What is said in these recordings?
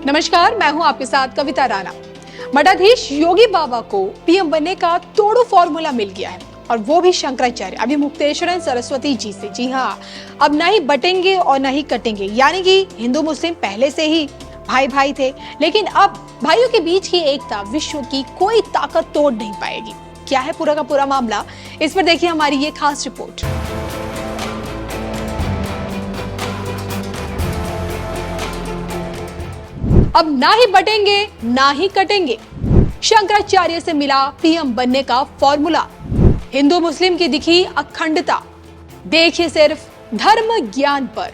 नमस्कार, मैं हूं आपके साथ कविता राणा। मठाधीश योगी बाबा को पीएम बनने का तोड़ो फॉर्मूला मिल गया है और वो भी शंकराचार्य अभिमुक्तेश्वर सरस्वती जी से। जी हाँ, अब ना ही बटेंगे और ना ही कटेंगे, यानी कि हिंदू मुस्लिम पहले से ही भाई भाई थे, लेकिन अब भाइयों के बीच की एकता विश्व की कोई ताकत तोड़ नहीं पाएगी। क्या है पूरा का पूरा मामला, इस पर देखिए हमारी ये खास रिपोर्ट। अब ना ही बटेंगे ना ही कटेंगे, शंकराचार्य से मिला पीएम बनने का फॉर्मूला। हिंदू मुस्लिम की दिखी अखंडता, देखिए सिर्फ धर्म ज्ञान पर।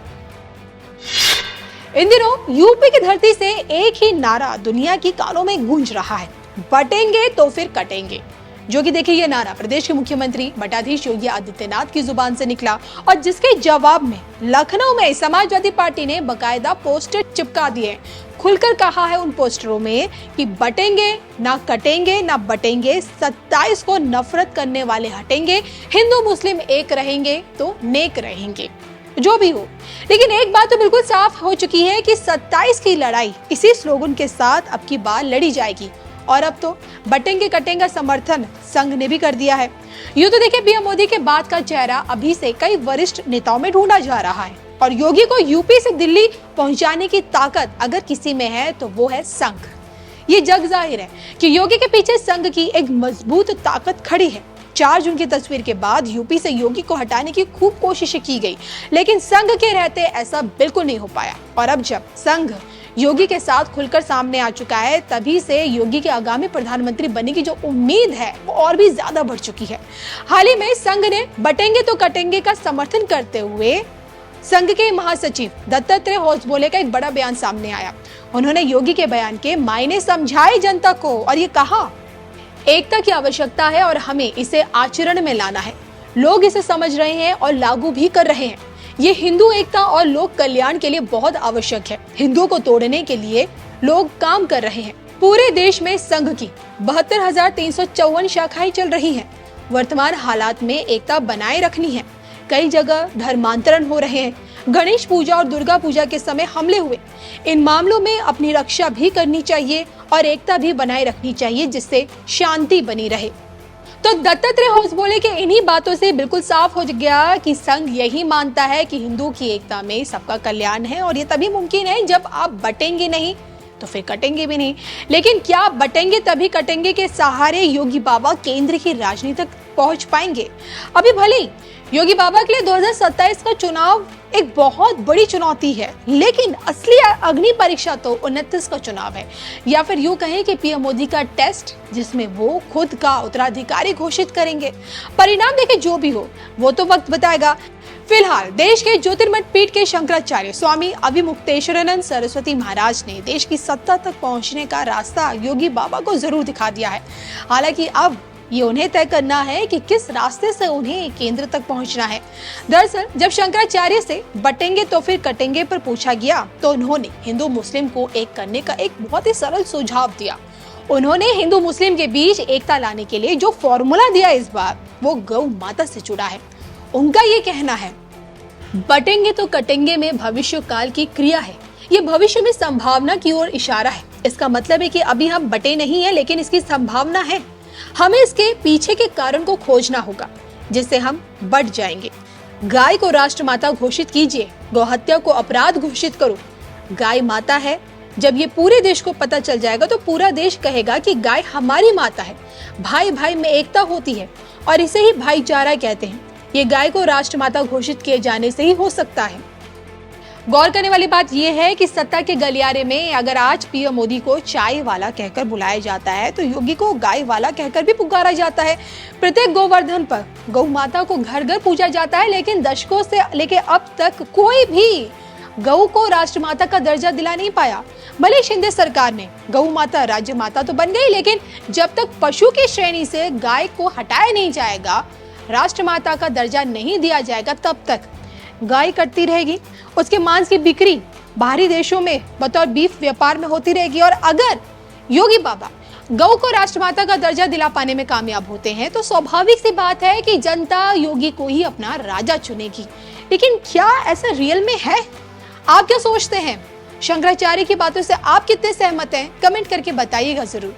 इन दिनों यूपी की धरती से एक ही नारा दुनिया की कानों में गूंज रहा है, बटेंगे तो फिर कटेंगे। जो कि देखिए ये नारा प्रदेश के मुख्यमंत्री मठाधीश योगी आदित्यनाथ की जुबान से निकला और जिसके जवाब में लखनऊ में समाजवादी पार्टी ने बकायदा पोस्टर चिपका दिए। खुलकर कहा है उन पोस्टरों में कि बटेंगे ना कटेंगे ना बटेंगे, 27 को नफरत करने वाले हटेंगे, हिंदू मुस्लिम एक रहेंगे तो नेक रहेंगे। जो भी हो, लेकिन एक बात तो बिल्कुल साफ हो चुकी है कि 27 की लड़ाई इसी स्लोगन के साथ अब की बार लड़ी जाएगी। और अब तो बटेंगे कटेंगे समर्थन संघ ने भी कर दिया है। यूं तो देखिए पीएम मोदी के बाद का चेहरा अभी से कई वरिष्ठ नेताओं में ढूंढा जा रहा है और योगी को यूपी से दिल्ली पहुंचाने की ताकत अगर किसी में है तो वो है संघ। ये जग जाहिर है कि योगी के पीछे संघ की एक मजबूत ताकत खड़ी है। 4 जून की तस्वीर के बाद यूपी से योगी को हटाने की खूब कोशिशें की गई, लेकिन संघ के रहते ऐसा बिल्कुल नहीं हो पाया। और अब जब संघ योगी के साथ खुलकर सामने आ चुका है, तभी से योगी के आगामी प्रधानमंत्री बनने की जो उम्मीद है वो और भी ज्यादा बढ़ चुकी है। हाल ही में संघ ने बटेंगे तो कटेंगे का समर्थन करते हुए संघ के महासचिव दत्तात्रेय होसबोले का एक बड़ा बयान सामने आया। उन्होंने योगी के बयान के मायने समझाए जनता को और ये कहा, एकता की आवश्यकता है और हमें इसे आचरण में लाना है। लोग इसे समझ रहे हैं और लागू भी कर रहे हैं। ये हिंदू एकता और लोक कल्याण के लिए बहुत आवश्यक है। हिंदुओं को तोड़ने के लिए लोग काम कर रहे हैं। पूरे देश में संघ की 72,354 शाखाएं चल रही हैं। वर्तमान हालात में एकता बनाए रखनी है। कई जगह धर्मांतरण हो रहे हैं। गणेश पूजा और दुर्गा पूजा के समय हमले हुए। इन मामलों में अपनी रक्षा भी करनी चाहिए और एकता भी बनाए रखनी चाहिए, जिससे शांति बनी रहे। तो दत्तात्रेय होसबोले के इन्हीं बातों से बिल्कुल साफ हो गया कि संघ यही मानता है कि हिंदू की एकता में सबका कल्याण है और ये तभी मुमकिन है जब आप बटेंगे नहीं तो फिर कटेंगे भी नहीं। लेकिन क्या बटेंगे तभी कटेंगे के सहारे योगी बाबा केंद्र की राजनीति तक पहुंच पाएंगे? अभी भले योगी बाबा के लिए 2027 का चुनाव एक बहुत बड़ी चुनौती है, लेकिन असली अग्नि परीक्षा तो 29 का चुनाव है, या फिर यूं कहें कि पीएम मोदी का टेस्ट, जिसमें वो खुद का उत्तराधिकारी घोषित करेंगे। परिणाम देखे जो भी हो वो तो वक्त बताएगा। फिलहाल देश के ज्योतिर्मठ पीठ के शंकराचार्य स्वामी अभिमुक्तेश्वर सरस्वती महाराज ने देश की सत्ता तक पहुंचने का रास्ता योगी बाबा को जरूर दिखा दिया है। हालांकि अब ये उन्हें तय करना है कि किस रास्ते से उन्हें केंद्र तक पहुंचना है। दरअसल जब शंकराचार्य से बटेंगे तो फिर कटेंगे पर पूछा गया तो उन्होंने हिंदू मुस्लिम को एक करने का एक बहुत ही सरल सुझाव दिया। उन्होंने हिंदू मुस्लिम के बीच एकता लाने के लिए जो फॉर्मूला दिया इस बार, वो गौ माता से जुड़ा है। उनका ये कहना है, बटेंगे तो कटेंगे में भविष्य काल की क्रिया है। ये भविष्य में संभावना की ओर इशारा है। इसका मतलब है कि अभी हम बटे नहीं है, लेकिन इसकी संभावना है। हमें इसके पीछे के कारण को खोजना होगा, जिससे हम बढ़ जाएंगे। गाय को राष्ट्र माता घोषित कीजिए, गौहत्या को अपराध घोषित करो। गाय माता है। जब ये पूरे देश को पता चल जाएगा तो पूरा देश कहेगा कि गाय हमारी माता है। भाई भाई में एकता होती है और इसे ही भाईचारा कहते हैं। ये गाय को राष्ट्र माता घोषित किए जाने से ही हो सकता है। गौर करने वाली बात यह है कि सत्ता के गलियारे में अगर आज पीएम मोदी को चाय वाला कहकर बुलाया जाता है तो योगी को गाय वाला कहकर भी पुकारा जाता है। प्रत्येक गोवर्धन पर गौ माता को घर घर पूजा जाता है, लेकिन दशकों से लेके अब तक कोई भी गौ को राष्ट्रमाता का दर्जा दिला नहीं पाया। भले शिंदे सरकार ने गौ माता राज्य माता तो बन गई, लेकिन जब तक पशु की श्रेणी से गाय को हटाया नहीं जाएगा, राष्ट्रमाता का दर्जा नहीं दिया जाएगा, तब तक गाय कटती रहेगी। उसके मांस की बिक्री बाहरी देशों में बतौर बीफ व्यापार में होती रहेगी। और अगर योगी बाबा गौ को राष्ट्रमाता का दर्जा दिला पाने में कामयाब होते हैं तो स्वाभाविक सी बात है कि जनता योगी को ही अपना राजा चुनेगी। लेकिन क्या ऐसा रियल में है? आप क्या सोचते हैं? शंकराचार्य की बातों से आप कितने सहमत हैं, कमेंट करके बताइएगा जरूर।